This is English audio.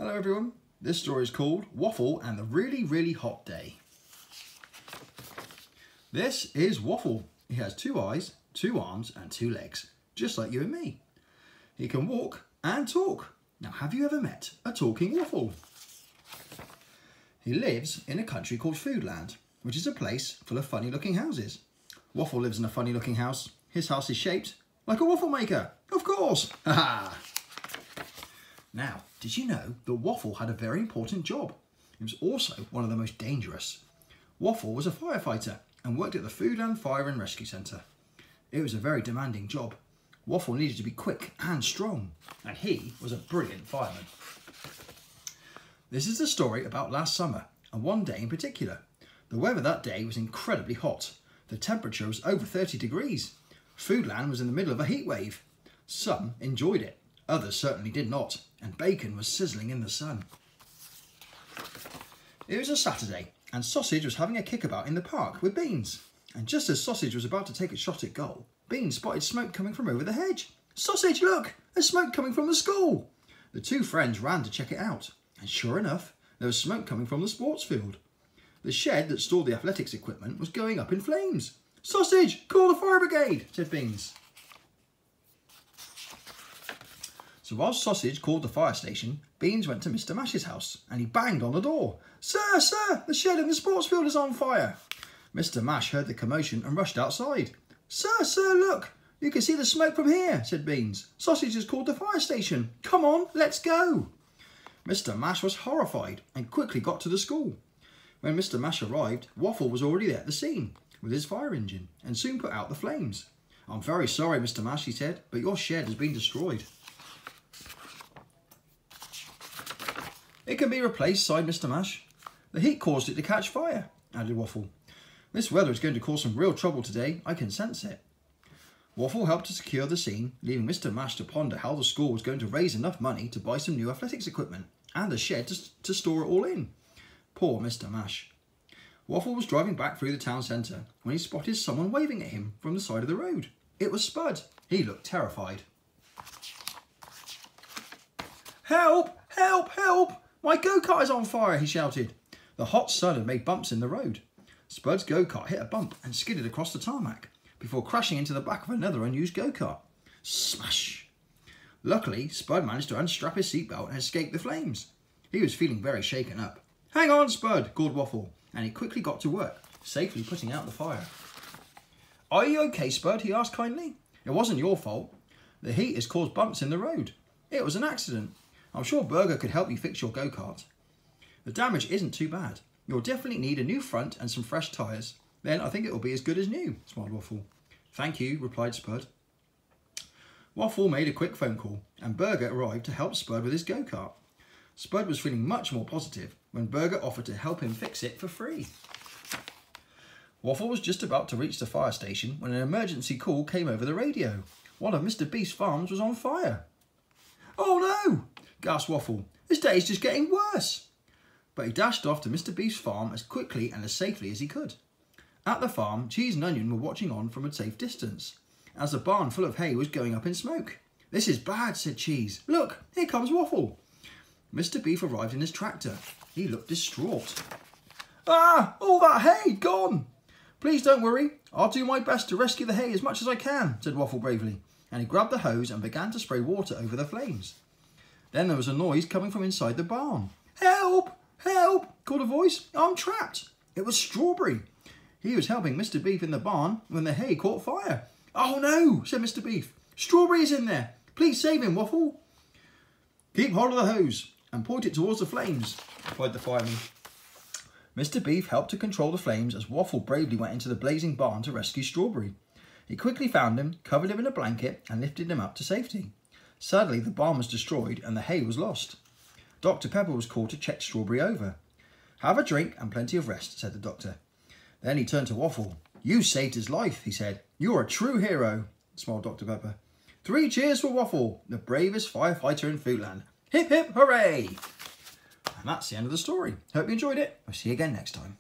Hello everyone, this story is called Waffle and the Really Hot Day. This is Waffle. He has 2 eyes, 2 arms and 2 legs, just like you and me. He can walk and talk. Now have you ever met a talking waffle? He lives in a country called Foodland, which is a place full of funny looking houses. Waffle lives in a funny looking house. His house is shaped like a waffle maker, of course. Now, did you know that Waffle had a very important job? It was also one of the most dangerous. Waffle was a firefighter and worked at the Foodland Fire and Rescue Centre. It was a very demanding job. Waffle needed to be quick and strong, and he was a brilliant fireman. This is the story about last summer, and one day in particular. The weather that day was incredibly hot. The temperature was over 30 degrees. Foodland was in the middle of a heat wave. Some enjoyed it, others certainly did not, and bacon was sizzling in the sun. It was a Saturday, and Sausage was having a kickabout in the park with Beans. And just as Sausage was about to take a shot at goal, Beans spotted smoke coming from over the hedge. "Sausage, look! There's smoke coming from the school!" The 2 friends ran to check it out, and sure enough, there was smoke coming from the sports field. The shed that stored the athletics equipment was going up in flames. "Sausage, call the fire brigade," said Beans. So while Sausage called the fire station, Beans went to Mr. Mash's house and he banged on the door. Sir, the shed in the sports field is on fire." Mr. Mash heard the commotion and rushed outside. Sir, look, you can see the smoke from here," said Beans. "Sausage has called the fire station. Come on, let's go." Mr. Mash was horrified and quickly got to the school. When Mr. Mash arrived, Waffle was already there at the scene with his fire engine and soon put out the flames. "I'm very sorry, Mr. Mash," he said, "but your shed has been destroyed." "It can be replaced," sighed Mr. Mash. "The heat caused it to catch fire," added Waffle. "This weather is going to cause some real trouble today. I can sense it." Waffle helped to secure the scene, leaving Mr. Mash to ponder how the school was going to raise enough money to buy some new athletics equipment and a shed to store it all in. Poor Mr. Mash. Waffle was driving back through the town centre when he spotted someone waving at him from the side of the road. It was Spud. He looked terrified. "Help! Help! Help! My go-kart is on fire!" he shouted. The hot sun had made bumps in the road. Spud's go-kart hit a bump and skidded across the tarmac before crashing into the back of another unused go-kart. Smash! Luckily, Spud managed to unstrap his seatbelt and escape the flames. He was feeling very shaken up. "Hang on, Spud," called Waffle, and he quickly got to work, safely putting out the fire. "Are you okay, Spud?" he asked kindly. "It wasn't your fault. The heat has caused bumps in the road. It was an accident. I'm sure Burger could help you fix your go-kart. The damage isn't too bad. You'll definitely need a new front and some fresh tyres. Then I think it will be as good as new," smiled Waffle. "Thank you," replied Spud. Waffle made a quick phone call and Burger arrived to help Spud with his go-kart. Spud was feeling much more positive when Burger offered to help him fix it for free. Waffle was just about to reach the fire station when an emergency call came over the radio. One of Mr. Beast's farms was on fire. "Oh no!" gasped Waffle. "This day is just getting worse." But he dashed off to Mr. Beast's farm as quickly and as safely as he could. At the farm, Cheese and Onion were watching on from a safe distance, as the barn full of hay was going up in smoke. "This is bad," said Cheese. "Look, here comes Waffle." Mr. Beef arrived in his tractor. He looked distraught. "Ah, all that hay gone!" "Please don't worry. I'll do my best to rescue the hay as much as I can," said Waffle bravely, and he grabbed the hose and began to spray water over the flames. Then there was a noise coming from inside the barn. "Help! Help!" called a voice. "I'm trapped." It was Strawberry. He was helping Mr. Beef in the barn when the hay caught fire. "Oh no," said Mr. Beef. "Strawberry is in there. Please save him, Waffle." "Keep hold of the hose and point it towards the flames," replied the fireman. Mr. Beef helped to control the flames as Waffle bravely went into the blazing barn to rescue Strawberry. He quickly found him, covered him in a blanket and lifted him up to safety. Sadly, the barn was destroyed and the hay was lost. Dr. Pepper was called to check Strawberry over. "Have a drink and plenty of rest," said the doctor. Then he turned to Waffle. "You saved his life," he said. "You're a true hero," smiled Dr. Pepper. 3 cheers for Waffle, the bravest firefighter in Foodland. Hip hip hooray! And that's the end of the story. Hope you enjoyed it. I'll see you again next time.